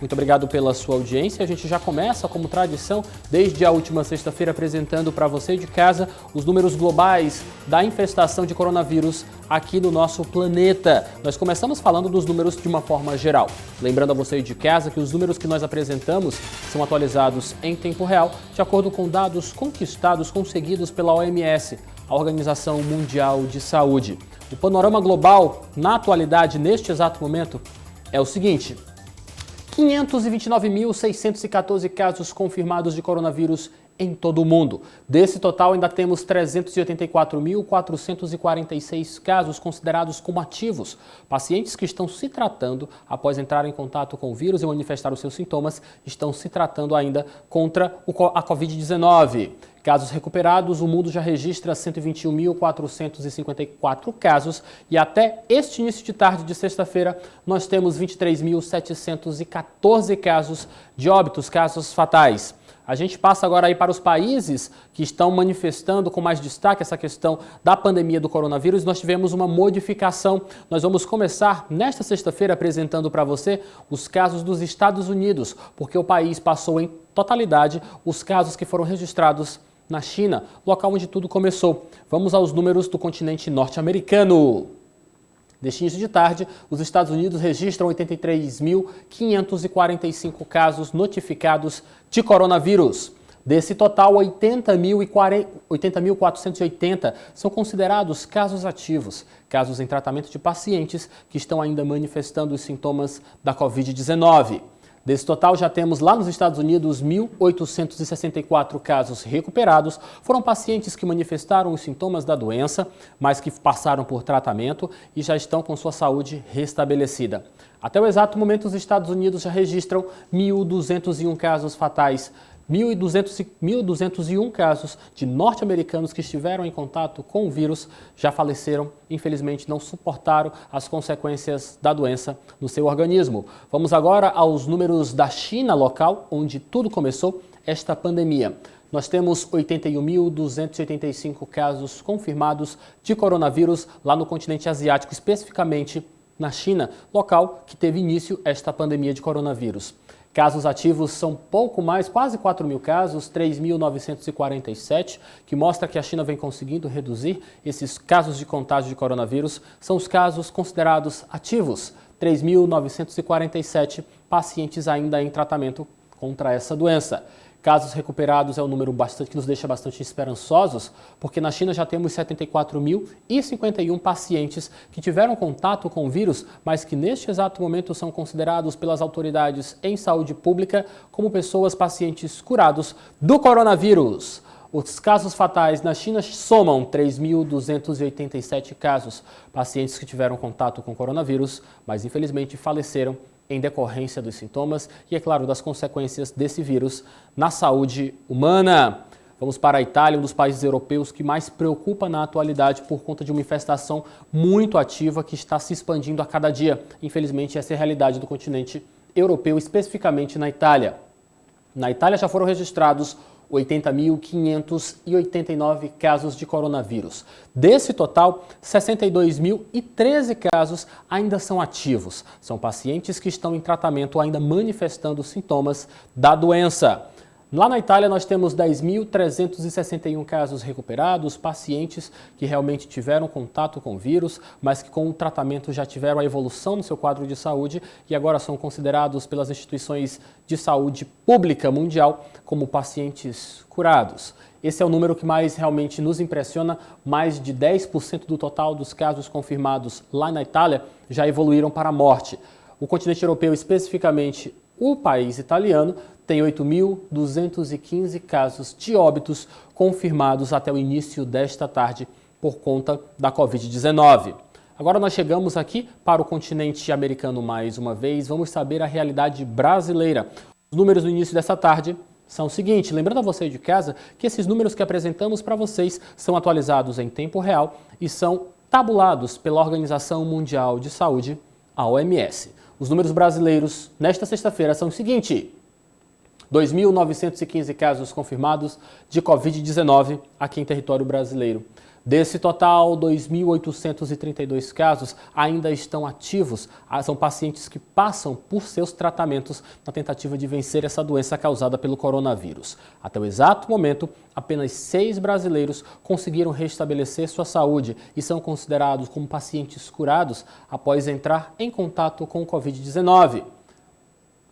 Muito obrigado pela sua audiência. A gente já começa, como tradição, desde a última sexta-feira, apresentando para você de casa os números globais da infestação de coronavírus aqui no nosso planeta. Nós começamos falando dos números de uma forma geral. Lembrando a você de casa que os números que nós apresentamos são atualizados em tempo real, de acordo com dados conquistados, conseguidos pela OMS, a Organização Mundial de Saúde. O panorama global, na atualidade, neste exato momento, é o seguinte: 529.614 casos confirmados de coronavírus em todo o mundo. Desse total, ainda temos 384.446 casos considerados como ativos. Pacientes que estão se tratando após entrar em contato com o vírus e manifestar os seus sintomas estão se tratando ainda contra a Covid-19. Casos recuperados, o mundo já registra 121.454 casos e até este início de tarde de sexta-feira nós temos 23.714 casos de óbitos, casos fatais. A gente passa agora aí para os países que estão manifestando com mais destaque essa questão da pandemia do coronavírus. Nós tivemos uma modificação. Nós vamos começar nesta sexta-feira apresentando para você os casos dos Estados Unidos, porque o país passou em totalidade os casos que foram registrados na China, local onde tudo começou. Vamos aos números do continente norte-americano. Neste início de tarde, os Estados Unidos registram 83.545 casos notificados de coronavírus. Desse total, 80.480 são considerados casos ativos, casos em tratamento de pacientes que estão ainda manifestando os sintomas da Covid-19. Desse total, já temos lá nos Estados Unidos 1.864 casos recuperados. Foram pacientes que manifestaram os sintomas da doença, mas que passaram por tratamento e já estão com sua saúde restabelecida. Até o exato momento, os Estados Unidos já registram 1.201 casos fatais. 1.201 casos de norte-americanos que estiveram em contato com o vírus já faleceram, infelizmente não suportaram as consequências da doença no seu organismo. Vamos agora aos números da China, local onde tudo começou esta pandemia. Nós temos 81.285 casos confirmados de coronavírus lá no continente asiático, especificamente na China, local que teve início esta pandemia de coronavírus. Casos ativos são pouco mais, quase 4.000 casos, 3.947, que mostra que a China vem conseguindo reduzir esses casos de contágio de coronavírus. São os casos considerados ativos, 3.947 pacientes ainda em tratamento contra essa doença. Casos recuperados é um número que nos deixa bastante esperançosos, porque na China já temos 74.051 pacientes que tiveram contato com o vírus, mas que neste exato momento são considerados pelas autoridades em saúde pública como pacientes curados do coronavírus. Os casos fatais na China somam 3.287 casos, pacientes que tiveram contato com o coronavírus, mas infelizmente faleceram em decorrência dos sintomas e, é claro, das consequências desse vírus na saúde humana. Vamos para a Itália, um dos países europeus que mais preocupa na atualidade por conta de uma infestação muito ativa que está se expandindo a cada dia. Infelizmente, essa é a realidade do continente europeu, especificamente na Itália. Na Itália já foram registrados 80.589 casos de coronavírus. Desse total, 62.013 casos ainda são ativos. São pacientes que estão em tratamento ainda manifestando sintomas da doença. Lá na Itália, nós temos 10.361 casos recuperados, pacientes que realmente tiveram contato com o vírus, mas que com o tratamento já tiveram a evolução no seu quadro de saúde e agora são considerados pelas instituições de saúde pública mundial como pacientes curados. Esse é o número que mais realmente nos impressiona. Mais de 10% do total dos casos confirmados lá na Itália já evoluíram para a morte. O continente europeu, especificamente o país italiano, tem 8.215 casos de óbitos confirmados até o início desta tarde por conta da Covid-19. Agora nós chegamos aqui para o continente americano mais uma vez. Vamos saber a realidade brasileira. Os números no início dessa tarde são o seguinte, lembrando a você de casa que esses números que apresentamos para vocês são atualizados em tempo real e são tabulados pela Organização Mundial de Saúde, a OMS. Os números brasileiros nesta sexta-feira são o seguinte: 2.915 casos confirmados de Covid-19 aqui em território brasileiro. Desse total, 2.832 casos ainda estão ativos. São pacientes que passam por seus tratamentos na tentativa de vencer essa doença causada pelo coronavírus. Até o exato momento, apenas 6 brasileiros conseguiram restabelecer sua saúde e são considerados como pacientes curados após entrar em contato com o Covid-19.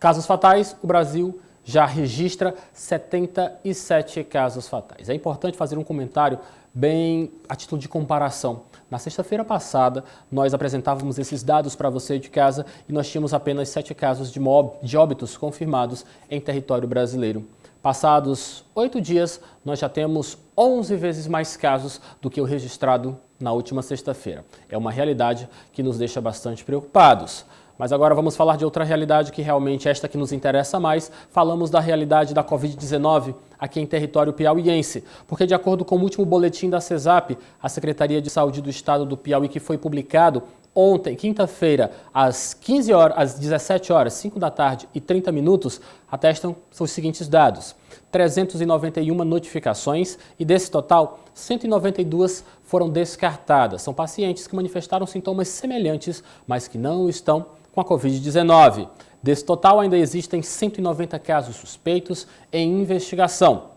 Casos fatais, o Brasil já registra 77 casos fatais. É importante fazer um comentário bem a título de comparação. Na sexta-feira passada, nós apresentávamos esses dados para você de casa e nós tínhamos apenas 7 casos de óbitos confirmados em território brasileiro. Passados 8 dias, nós já temos 11 vezes mais casos do que o registrado na última sexta-feira. É uma realidade que nos deixa bastante preocupados. Mas agora vamos falar de outra realidade que realmente é esta que nos interessa mais. Falamos da realidade da Covid-19 aqui em território piauiense. Porque de acordo com o último boletim da CESAP, a Secretaria de Saúde do Estado do Piauí, que foi publicado ontem, quinta-feira, às 17 horas, 5 da tarde e 30 minutos, atestam os seguintes dados. 391 notificações e desse total, 192 foram descartadas. São pacientes que manifestaram sintomas semelhantes, mas que não estão com a Covid-19. Desse total, ainda existem 190 casos suspeitos em investigação.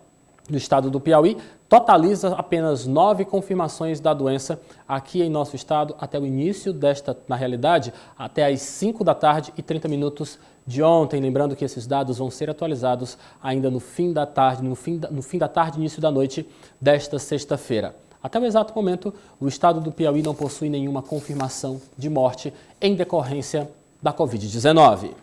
No estado do Piauí, totaliza apenas 9 confirmações da doença aqui em nosso estado até o início na realidade, até às 5 da tarde e 30 minutos de ontem. Lembrando que esses dados vão ser atualizados ainda no fim da tarde, no fim da tarde, início da noite desta sexta-feira. Até o exato momento, o estado do Piauí não possui nenhuma confirmação de morte em decorrência da Covid-19.